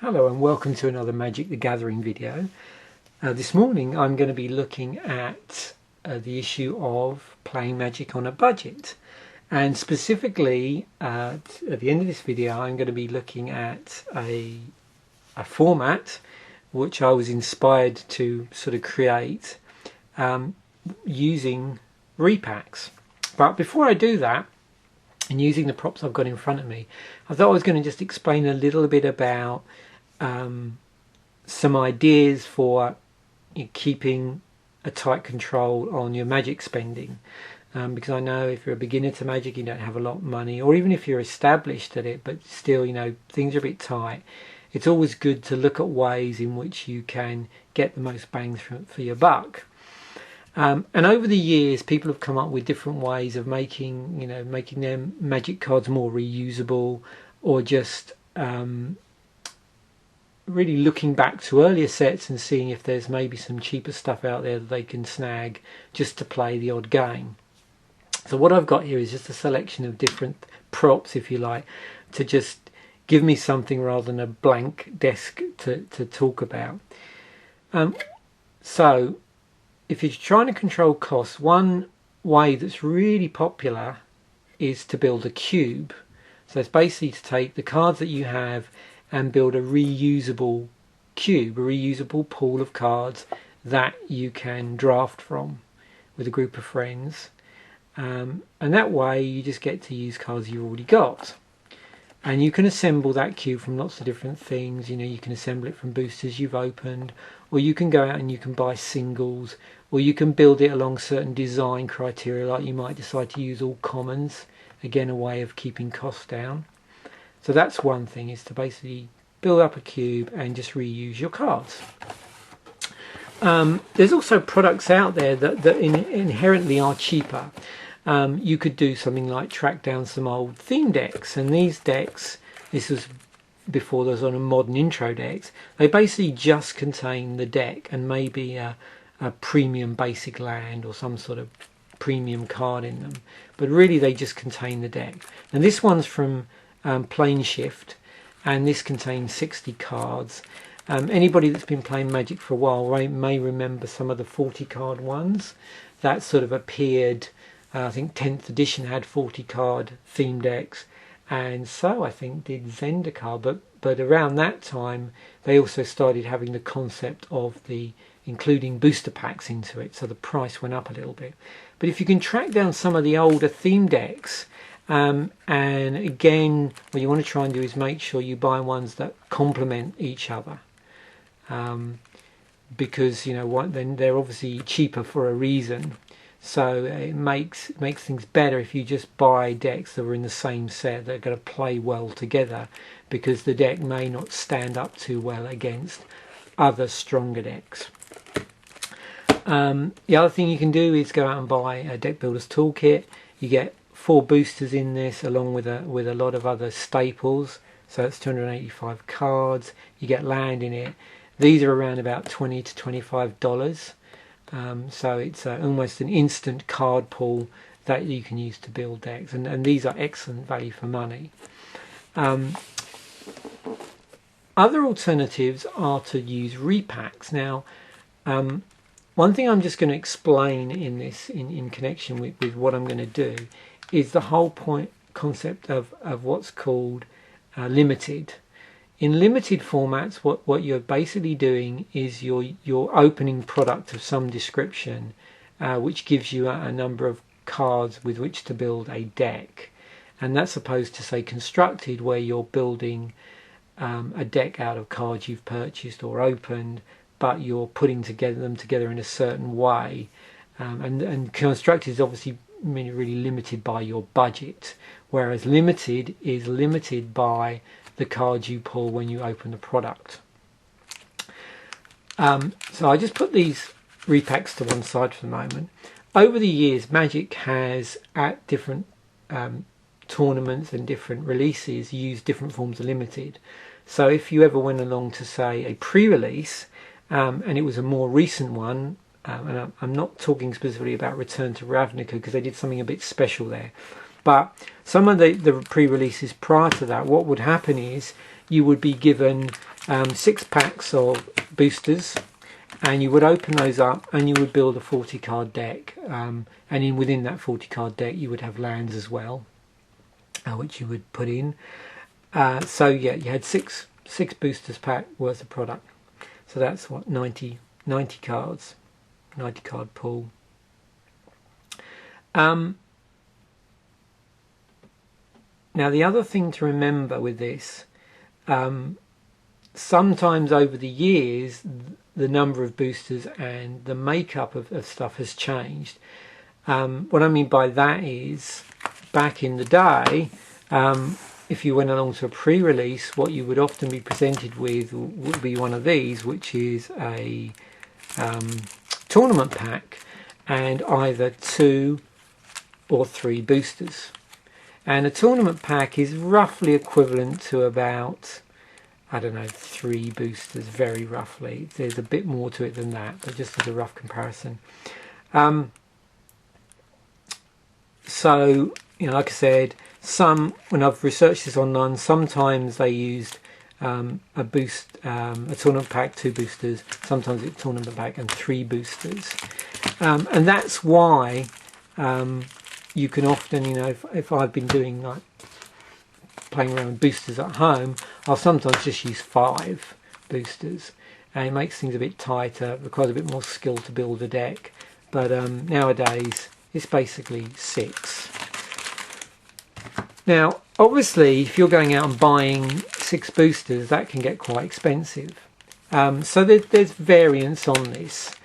Hello and welcome to another Magic the Gathering video. This morning I'm going to be looking at the issue of playing Magic on a budget, and specifically at the end of this video I'm going to be looking at a format which I was inspired to sort of create using repacks. But before I do that, and using the props I've got in front of me, I thought I was going to just explain a little bit about some ideas for keeping a tight control on your Magic spending, because I know if you're a beginner to Magic, you don't have a lot of money, or even if you're established at it but still things are a bit tight, it's always good to look at ways in which you can get the most bang for your buck. And over the years people have come up with different ways of making their Magic cards more reusable, or just really looking back to earlier sets and seeing if there's maybe some cheaper stuff out there that they can snag just to play the odd game. So what I've got here is just a selection of different props, if you like, to just give me something rather than a blank desk to talk about. So if you're trying to control costs, one way that's really popular is to build a cube. So it's basically to take the cards that you have and build a reusable cube, a reusable pool of cards that you can draft from with a group of friends. And that way you just get to use cards you've already got. And you can assemble that cube from lots of different things. You can assemble it from boosters you've opened, or you can go out and you can buy singles, or you can build it along certain design criteria, like you might decide to use all commons, again a way of keeping costs down. So that's one thing, is to basically build up a cube and just reuse your cards. There's also products out there that inherently are cheaper. You could do something like track down some old theme decks, and these decks, this was before there was on a modern intro decks, they basically just contain the deck and maybe a premium basic land or some sort of premium card in them, but really they just contain the deck. And this one's from Plane Shift, and this contains 60 cards. Anybody that's been playing Magic for a while may remember some of the 40 card ones that sort of appeared. I think 10th edition had 40 card theme decks, and so I think did Zendikar, but around that time they also started having the concept of including booster packs into it, so the price went up a little bit. But if you can track down some of the older theme decks, and again what you want to try and do is make sure you buy ones that complement each other, because then they're obviously cheaper for a reason. So it makes things better if you just buy decks that are in the same set that are going to play well together, because the deck may not stand up too well against other stronger decks. The other thing you can do is go out and buy a Deck Builder's Toolkit. You get 4 boosters in this, along with a lot of other staples. So it's 285 cards. You get land in it. These are around about $20 to $25. So it's almost an instant card pool that you can use to build decks, and these are excellent value for money. Other alternatives are to use repacks. Now, one thing I'm just going to explain in this, in connection with what I'm going to do, is the whole concept of what's called limited. In limited formats, what you're basically doing is you're opening product of some description, which gives you a number of cards with which to build a deck, and that's opposed to, say, constructed, where you're building a deck out of cards you've purchased or opened, but you're putting them together in a certain way, and constructed is obviously really limited by your budget, whereas limited is limited by the cards you pull when you open the product. So I just put these repacks to one side for the moment. Over the years, Magic has, at different tournaments and different releases, used different forms of limited. So if you ever went along to, say, a pre-release, and it was a more recent one, and I'm not talking specifically about Return to Ravnica, because they did something a bit special there, but some of the pre-releases prior to that, what would happen is you would be given 6 packs of boosters, and you would open those up and you would build a 40 card deck, and within that 40 card deck you would have lands as well, which you would put in. So yeah, you had six boosters pack worth of product, so that's what, 90 cards, 90 card pool. Now the other thing to remember with this, sometimes over the years the number of boosters and the makeup of stuff has changed. What I mean by that is, back in the day, if you went along to a pre-release, what you would often be presented with would be one of these, which is a tournament pack and either 2 or 3 boosters. And a tournament pack is roughly equivalent to about, I don't know, 3 boosters, very roughly. There's a bit more to it than that, but just as a rough comparison. So, you know, like I said, when I've researched this online, sometimes they used a tournament pack, 2 boosters, sometimes it's a tournament pack and 3 boosters. And that's why you can often, you know, if I've been doing like playing around with boosters at home, I'll sometimes just use 5 boosters, and it makes things a bit tighter, requires a bit more skill to build a deck. But nowadays it's basically 6. Now obviously if you're going out and buying 6 boosters, that can get quite expensive. So there's variance on this.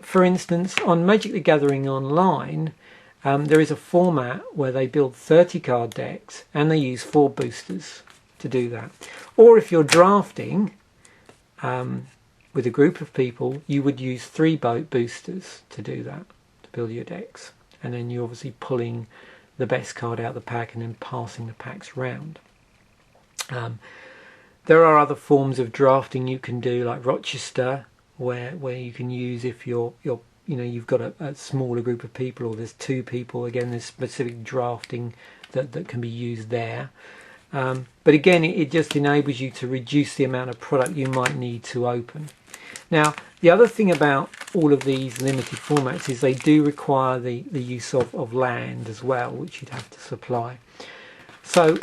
For instance, on Magic the Gathering Online, there is a format where they build 30 card decks and they use 4 boosters to do that. Or if you're drafting with a group of people, you would use 3 boosters to do that, to build your decks. And then you're obviously pulling the best card out of the pack and then passing the packs round. There are other forms of drafting you can do, like Rochester, where you can use, if you're you know, you've got a smaller group of people, or there's 2 people, again there's specific drafting that can be used there. But again, it just enables you to reduce the amount of product you might need to open. Now the other thing about all of these limited formats is they do require the use of land as well, which you'd have to supply. So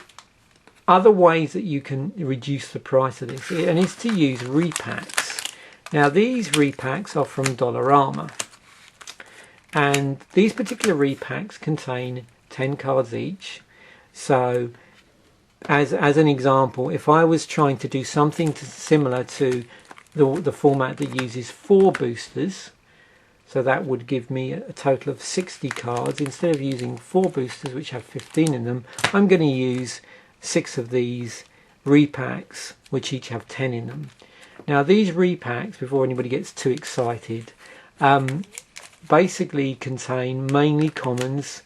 other ways that you can reduce the price of this, and is to use repacks. Now these repacks are from Dollarama, and these particular repacks contain 10 cards each. So as an example, if I was trying to do something similar to the format that uses 4 boosters, so that would give me a total of 60 cards. Instead of using 4 boosters, which have 15 in them, I'm going to use 6 of these repacks, which each have 10 in them. Now these repacks, before anybody gets too excited, basically contain mainly commons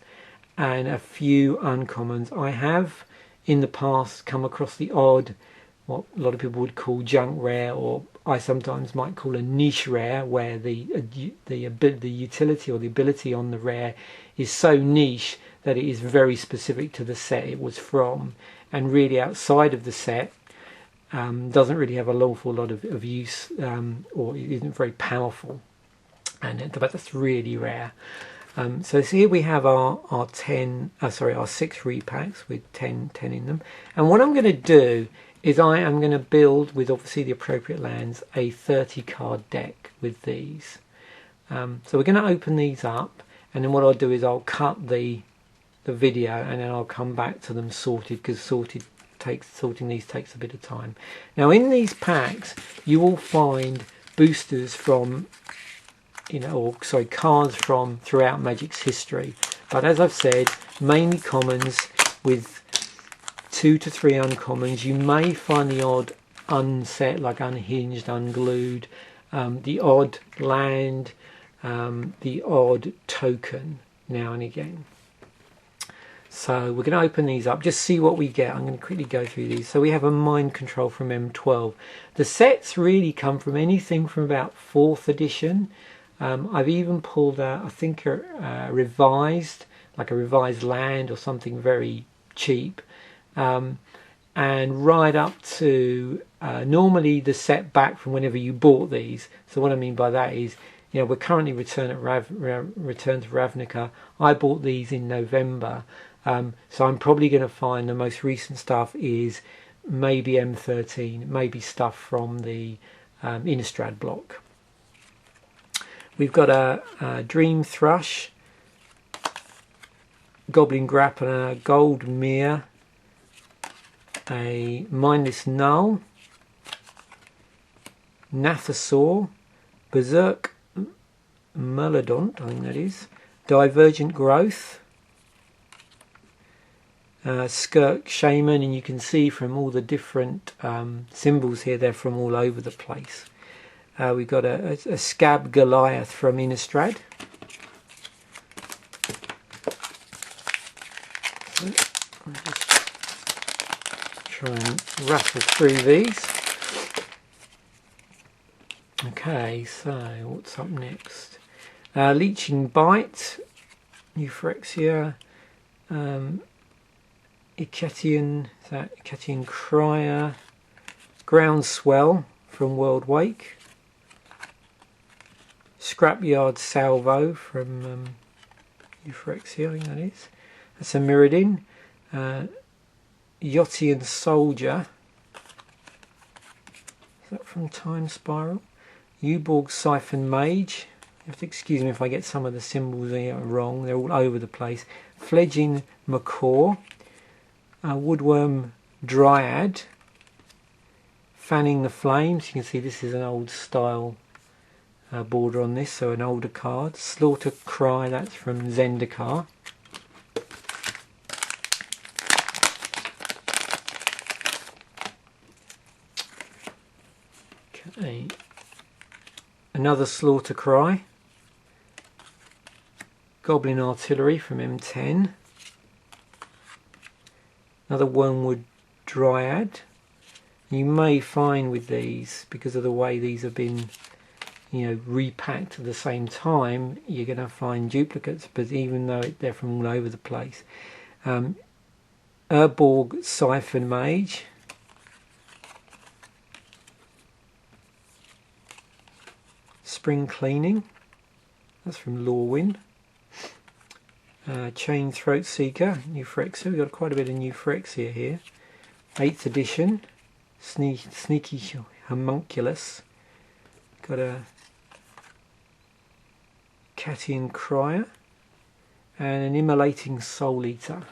and a few uncommons. I have in the past come across the odd, what a lot of people would call junk rare, or I sometimes might call a niche rare, where the utility or the ability on the rare is so niche that it is very specific to the set it was from, and really outside of the set doesn't really have an awful lot of use, or isn't very powerful, and but that's really rare. So here we have our 6 repacks with 10 in them, and what I'm going to do is I am going to build, with obviously the appropriate lands, a 30 card deck with these. So we're going to open these up, and then what I'll do is I'll cut the video and then I'll come back to them sorted, because sorting these takes a bit of time. Now in these packs you will find boosters from, you know, or sorry, cards from throughout Magic's history, but as I've said, mainly commons with 2 to 3 uncommons. You may find the odd unset, like unhinged, unglued, the odd land, the odd token now and again. So we're going to open these up, just see what we get. I'm going to quickly go through these. So we have a Mind Control from M12. The sets really come from anything from about 4th edition. I've even pulled out, I think, a revised land or something very cheap, and right up to normally the set back from whenever you bought these. So what I mean by that is, you know, we're currently return to Ravnica. I bought these in November, so I'm probably going to find the most recent stuff is maybe M13, maybe stuff from the Innistrad block. We've got a Dream Thrush, Goblin Grappler, a Gold Mere, a Mindless Null, Nathasaur, Berserk Melodont, I think that is, Divergent Growth, Skirk Shaman, and you can see from all the different symbols here, they're from all over the place. We've got a Scab Goliath from Innistrad. So I'll just try and rattle through these. Okay, so what's up next? Leeching Bite, Euphorexia, Iketian Crier, Groundswell from World Wake, Scrapyard Salvo from Euphorexia, I think that is. That's a Mirrodin. Yotian Soldier. Is that from Time Spiral? Uborg Siphon Mage. You have to excuse me if I get some of the symbols here wrong. They're all over the place. Fledging Macaw. Woodworm Dryad. Fanning the Flames. You can see this is an old style border on this, so an older card. Slaughter Cry, that's from Zendikar. Okay. Another Slaughter Cry. Goblin Artillery from M10. Another Wormwood Dryad. You may find with these, because of the way these have been, you know, repacked at the same time, you're going to find duplicates, but even though they're from all over the place. Urborg Siphon Mage. Spring Cleaning. That's from Lorwyn. Chain Throat Seeker, Euphorexia. We've got quite a bit of Euphorexia here. 8th edition. Sneaky Homunculus. Got a Catian Crier and an Immolating Soul Eater.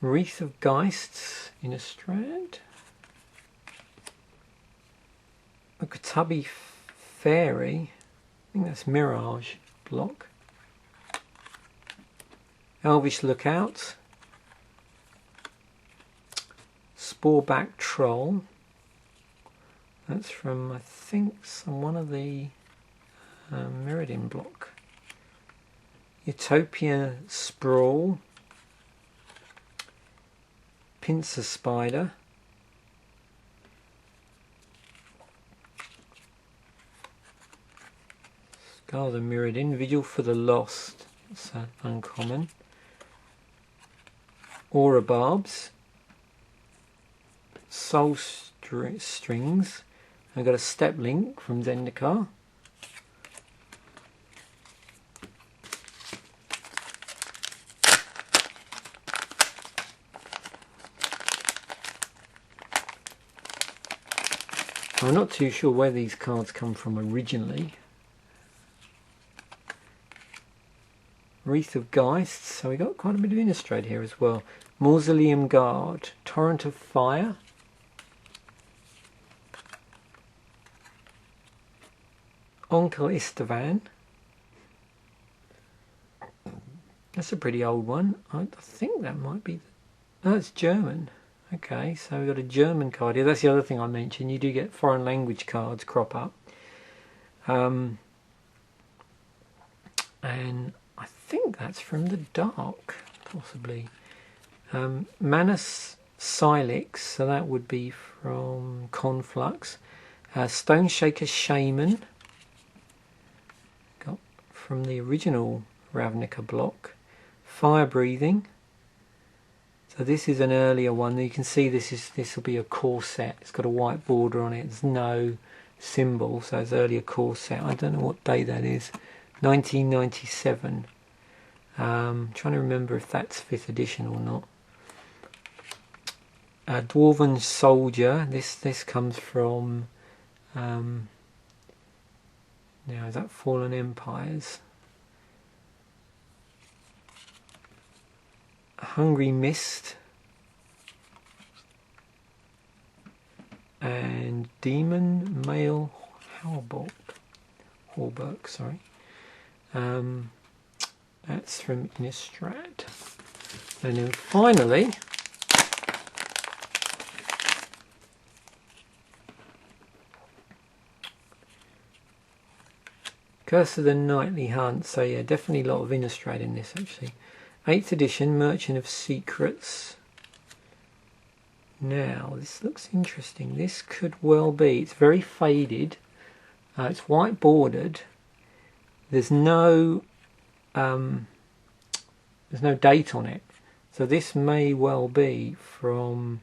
Wreath of Geists, Innistrad. A Katabi Fairy, I think that's Mirage block. Elvish Lookout. Sporeback Troll. That's from, I think, one of the Mirrodin block. Utopia Sprawl. Pincer Spider. Scars of Mirrodin. Vigil for the Lost. It's uncommon. Aura Barbs. Soul Strings. I've got a Step Link from Zendikar. I'm not too sure where these cards come from originally. Wreath of Geists, so we got quite a bit of Innistrad here as well. Mausoleum Guard, Torrent of Fire. Onkel Istvan. That's a pretty old one. I think that might be... No, it's German. Okay, so we've got a German card here. That's the other thing I mentioned. You do get foreign language cards crop up. And I think that's from the dark, possibly. Manus Silix, so that would be from Conflux. Stone Shaker Shaman, got from the original Ravnica block. Fire Breathing. So this is an earlier one. You can see this will be a core set. It's got a white border on it. There's no symbol, so it's earlier core set. I don't know what day that is. 1997. Trying to remember if that's 5th edition or not. Dwarven Soldier. This comes from now, is that Fallen Empires? Hungry Mist and Demon Male Hallberg, sorry. That's from Innistrad. And then finally, Curse of the Nightly Hunt. So yeah, definitely a lot of Innistrad in this actually. 8th edition, Merchant of Secrets. Now, this looks interesting. This could well be. It's very faded. It's white bordered. There's no date on it. So this may well be from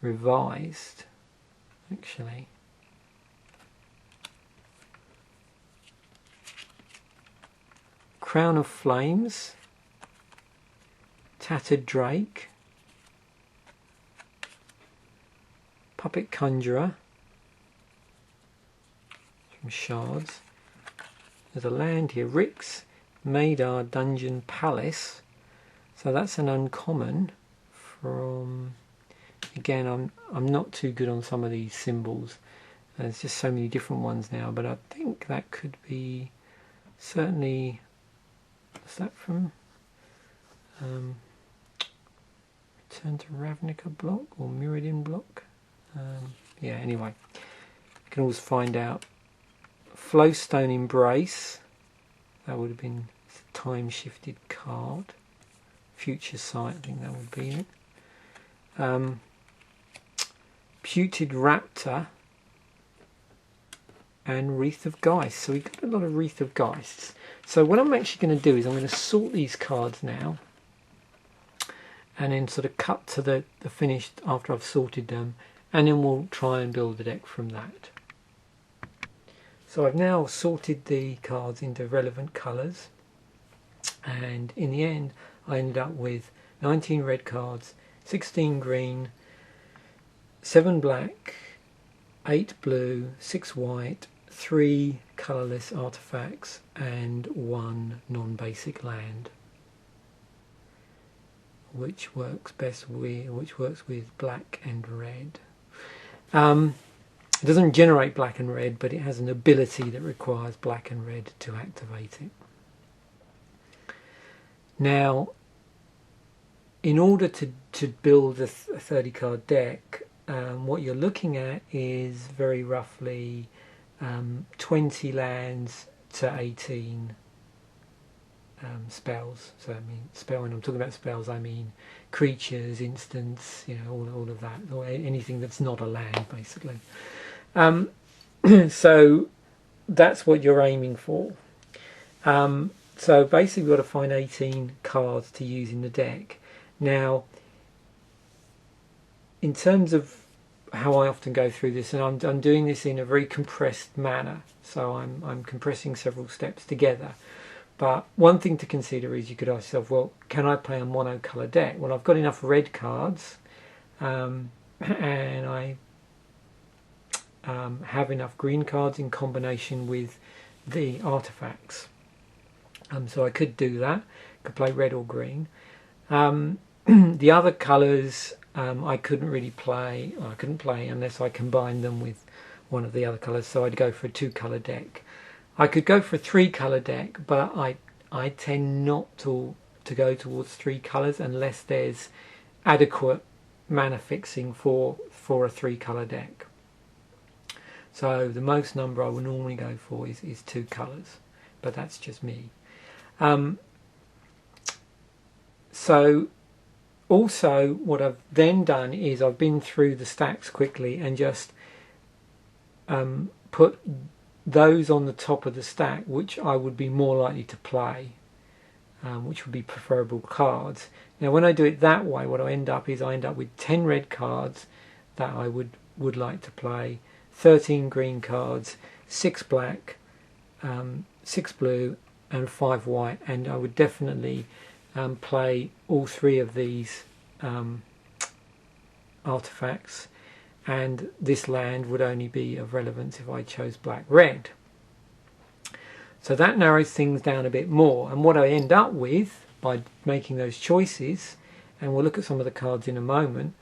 revised, actually. Crown of Flames, Tattered Drake, Puppet Conjurer from Shards. There's a land here, Rix Madar Dungeon Palace. So that's an uncommon from, again, I'm not too good on some of these symbols. There's just so many different ones now, but I think that could be certainly. What's that from? Return to Ravnica block or Mirrodin block? Yeah, anyway. You can always find out. Flowstone Embrace. That would have been a time-shifted card. Future Sight, I think that would be it. Puted Raptor. And Wreath of Geist. So we've got a lot of Wreath of Geists. So what I'm actually going to do is I'm going to sort these cards now and then sort of cut to the finished after I've sorted them, and then we'll try and build the deck from that. So I've now sorted the cards into relevant colours, and in the end I ended up with 19 red cards, 16 green, 7 black, 8 blue, 6 white, 3 colourless artefacts and 1 non-basic land, which works with black and red. It doesn't generate black and red, but it has an ability that requires black and red to activate it. Now, in order to build a 30 card deck, what you're looking at is very roughly 20 lands to 18 spells. So I mean, when I'm talking about spells, I mean creatures, instants, you know, all of that, or anything that's not a land, basically. So that's what you're aiming for. So basically, we've got to find 18 cards to use in the deck. Now, in terms of how I often go through this, and I'm doing this in a very compressed manner, so I'm compressing several steps together. But one thing to consider is you could ask yourself, well, can I play a monocolour deck? Well, I've got enough red cards, and I have enough green cards in combination with the artifacts. So I could do that. Could play red or green. The other colours I couldn't really play. I couldn't play unless I combined them with one of the other colours. So I'd go for a 2-colour deck. I could go for a 3-colour deck, but I tend not to go towards 3 colours unless there's adequate mana fixing for a 3-colour deck. So the most number I would normally go for is 2 colours, but that's just me. So also what I've then done is I've been through the stacks quickly and just put those on the top of the stack which I would be more likely to play, which would be preferable cards. Now when I do it that way, what I end up with 10 red cards that I would like to play, 13 green cards, 6 black, 6 blue and 5 white, and I would definitely play all 3 of these artifacts, and this land would only be of relevance if I chose black red. So that narrows things down a bit more, and what I end up with by making those choices, and we'll look at some of the cards in a moment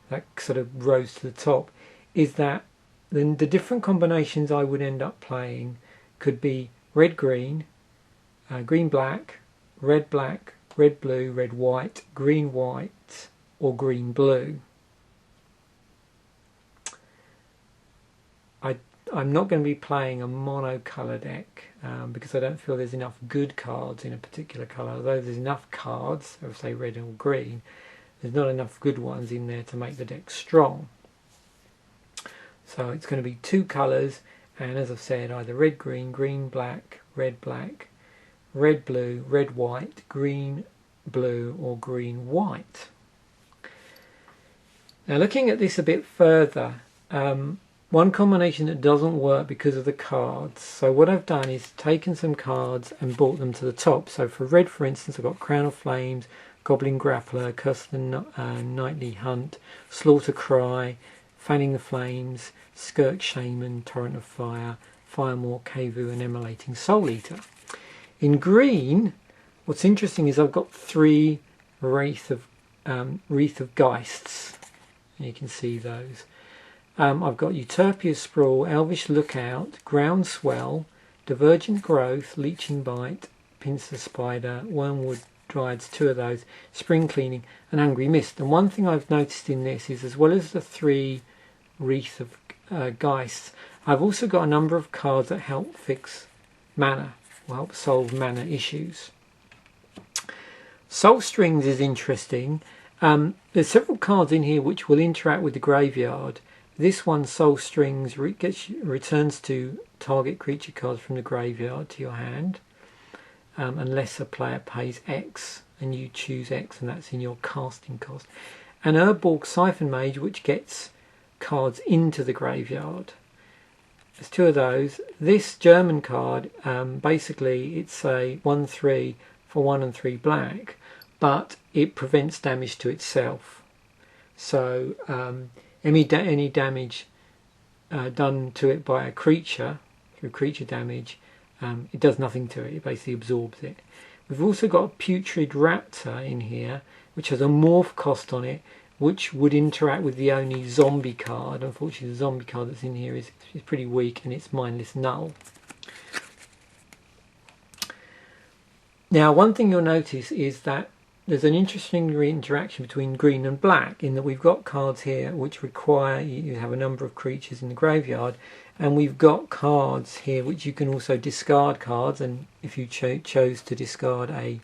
that sort of rose to the top, is that then the different combinations I would end up playing could be red green, green black, red black, red blue, red white, green white, or green blue. I'm not going to be playing a monocolour deck because I don't feel there's enough good cards in a particular colour. Although there's enough cards, of say red or green, there's not enough good ones in there to make the deck strong. So it's going to be 2 colours, and as I've said, either red green, green black, red blue, red white, green blue, or green white. Now looking at this a bit further, one combination that doesn't work because of the cards. So what I've done is taken some cards and brought them to the top. So for red, for instance, I've got Crown of Flames, Goblin Grappler, Curse of the Nightly Hunt, Slaughter Cry, Fanning the Flames, Skirk Shaman, Torrent of Fire, Firemaw, Kavu, and Emulating Soul Eater. In green, what's interesting is I've got 3 Wreath of Geists. You can see those. I've got Euterpia's Sprawl, Elvish Lookout, Groundswell, Divergent Growth, Leeching Bite, Pincer Spider, Wormwood Dryads, 2 of those, Spring Cleaning, and Hungry Mist. And one thing I've noticed in this is, as well as the 3 Wreath of Geists, I've also got a number of cards that help fix mana, or help solve mana issues. Soul Strings is interesting. There's several cards in here which will interact with the graveyard. This one, Soul Strings, returns to target creature cards from the graveyard to your hand, unless a player pays X and you choose X, and that's in your casting cost. And Urborg Siphon Mage, which gets cards into the graveyard. There's 2 of those. This German card, basically it's a 1/3 for 1 and 3 black, but it prevents damage to itself. So any damage done to it by a creature, through creature damage, it does nothing to it. It basically absorbs it. We've also got a Putrid Raptor in here, which has a morph cost on it, which would interact with the only zombie card. Unfortunately, the zombie card that's in here is pretty weak, and it's Mindless Null. Now, one thing you'll notice is that there's an interesting interaction between green and black, in that we've got cards here which require you have a number of creatures in the graveyard, and we've got cards here which you can also discard cards, and if you chose to discard a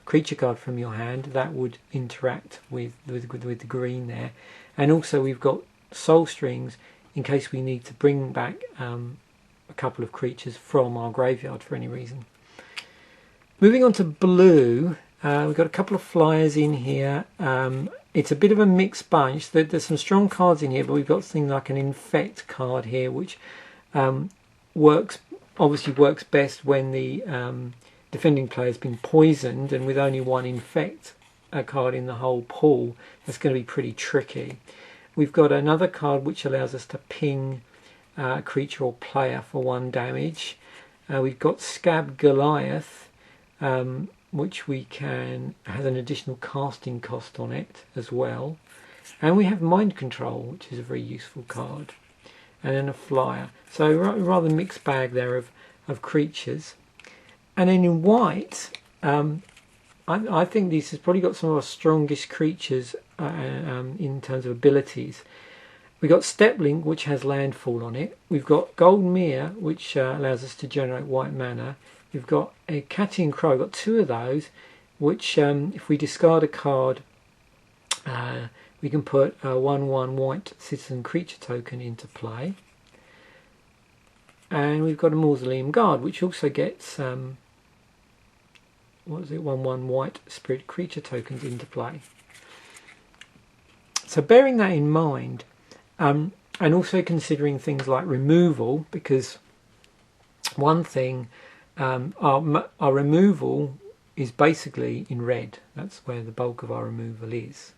creature card from your hand, that would interact with the green there. And also we've got Soul Strings in case we need to bring back a couple of creatures from our graveyard for any reason. Moving on to blue, we've got a couple of flyers in here. It's a bit of a mixed bunch. There's some strong cards in here, but we've got things like an Infect card here, which obviously works best when the defending player's been poisoned, and with only 1 Infect card in the whole pool, that's going to be pretty tricky. We've got another card which allows us to ping a creature or player for 1 damage. We've got Scab Goliath, which has an additional casting cost on it as well. And we have Mind Control, which is a very useful card. And then a flyer. So rather mixed bag there of creatures. And then in white, I think this has probably got some of our strongest creatures in terms of abilities. We've got Steplink, which has landfall on it. We've got Golden Mere, which allows us to generate white mana. We've got a Catty Crow. We've got two of those, which if we discard a card, we can put a 1/1 white citizen creature token into play. And we've got a Mausoleum Guard, which also gets what is it, 1/1 white spirit creature tokens into play. So bearing that in mind, and also considering things like removal, because one thing, our removal is basically in red. That's where the bulk of our removal is.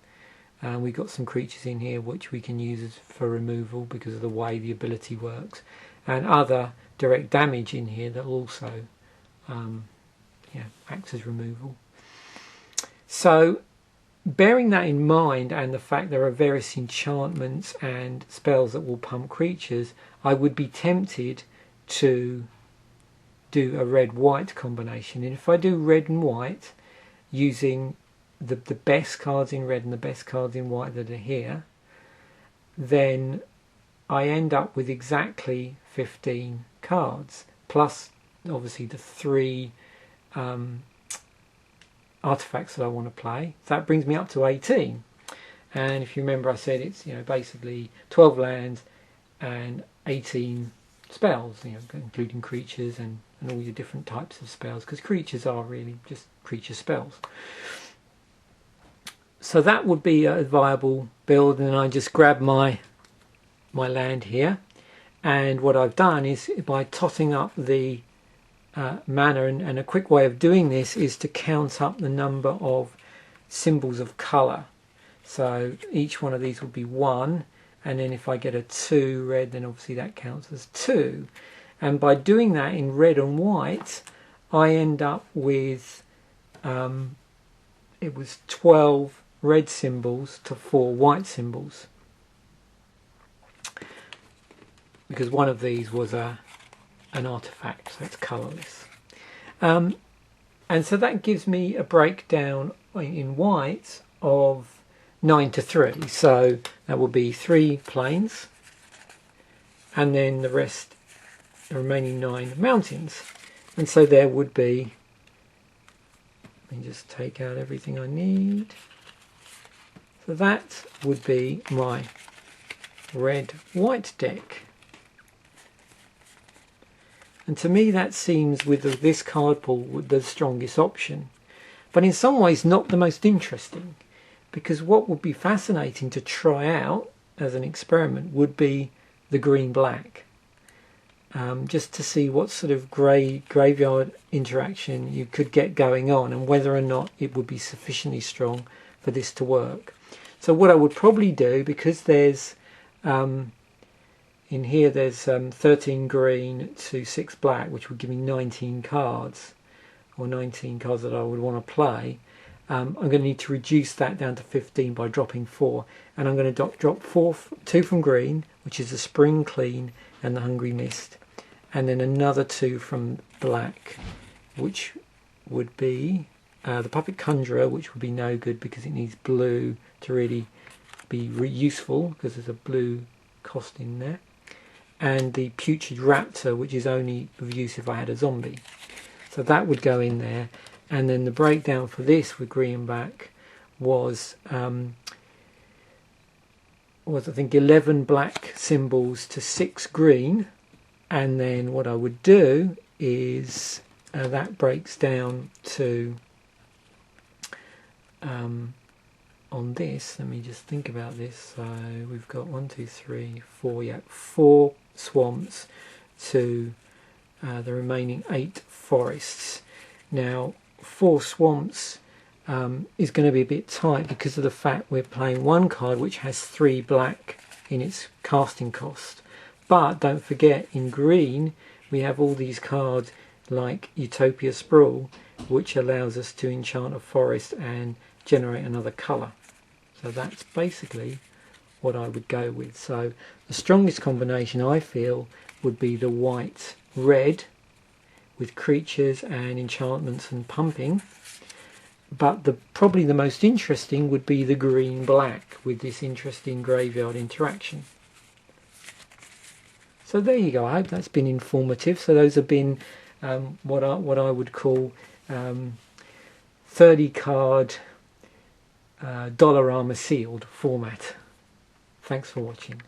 We've got some creatures in here which we can use for removal because of the way the ability works, and other direct damage in here that also acts as removal. So bearing that in mind, and the fact there are various enchantments and spells that will pump creatures, I would be tempted to do a red-white combination. And if I do red and white using the best cards in red and the best cards in white that are here, then I end up with exactly 15 cards, plus obviously the 3 artifacts that I want to play. So that brings me up to 18. And if you remember, I said it's basically 12 lands and 18 spells, including creatures and all your different types of spells, because creatures are really just creature spells. So that would be a viable build, and I just grab my land here, and what I've done is, by totting up the mana, and a quick way of doing this is to count up the number of symbols of colour. So each one of these will be 1, and then if I get a 2 red, then obviously that counts as 2. And by doing that in red and white, I end up with it was 12 red symbols to 4 white symbols, because one of these was an artifact, so it's colourless. And so that gives me a breakdown in white of 9 to 3. So that will be 3 plains, and then the rest, the remaining 9 mountains. And so there would be, let me just take out everything I need. So that would be my red-white deck. And to me that seems, with this card pool, the strongest option. But in some ways not the most interesting, because what would be fascinating to try out as an experiment would be the green-black. Just to see what sort of graveyard interaction you could get going on, and whether or not it would be sufficiently strong for this to work. So what I would probably do, because there's in here there's 13 green to 6 black, which would give me 19 cards, or 19 cards that I would want to play. I'm going to need to reduce that down to 15 by dropping 4, and I'm going to drop 2 from green, which is the Spring Clean and the Hungry Mist, and then another 2 from black, which would be the Puppet Conjurer, which would be no good because it needs blue to really be useful, because there's a blue cost in there, and the Putrid Raptor, which is only of use if I had a zombie. So that would go in there. And then the breakdown for this with green and black was I think 11 black symbols to 6 green. And then what I would do is that breaks down to on this, let me just think about this. So we've got 1, 2, 3, 4, 4 swamps to the remaining 8 forests. Now 4 swamps is going to be a bit tight because of the fact we're playing one card which has 3 black in its casting cost. But don't forget, in green we have all these cards like Utopia Sprawl, which allows us to enchant a forest and generate another colour. So that's basically what I would go with. So the strongest combination I feel would be the white red with creatures and enchantments and pumping, but probably the most interesting would be the green black with this interesting graveyard interaction. So there you go. I hope that's been informative. So those have been what I would call 30 card Dollarama sealed format. Thanks for watching.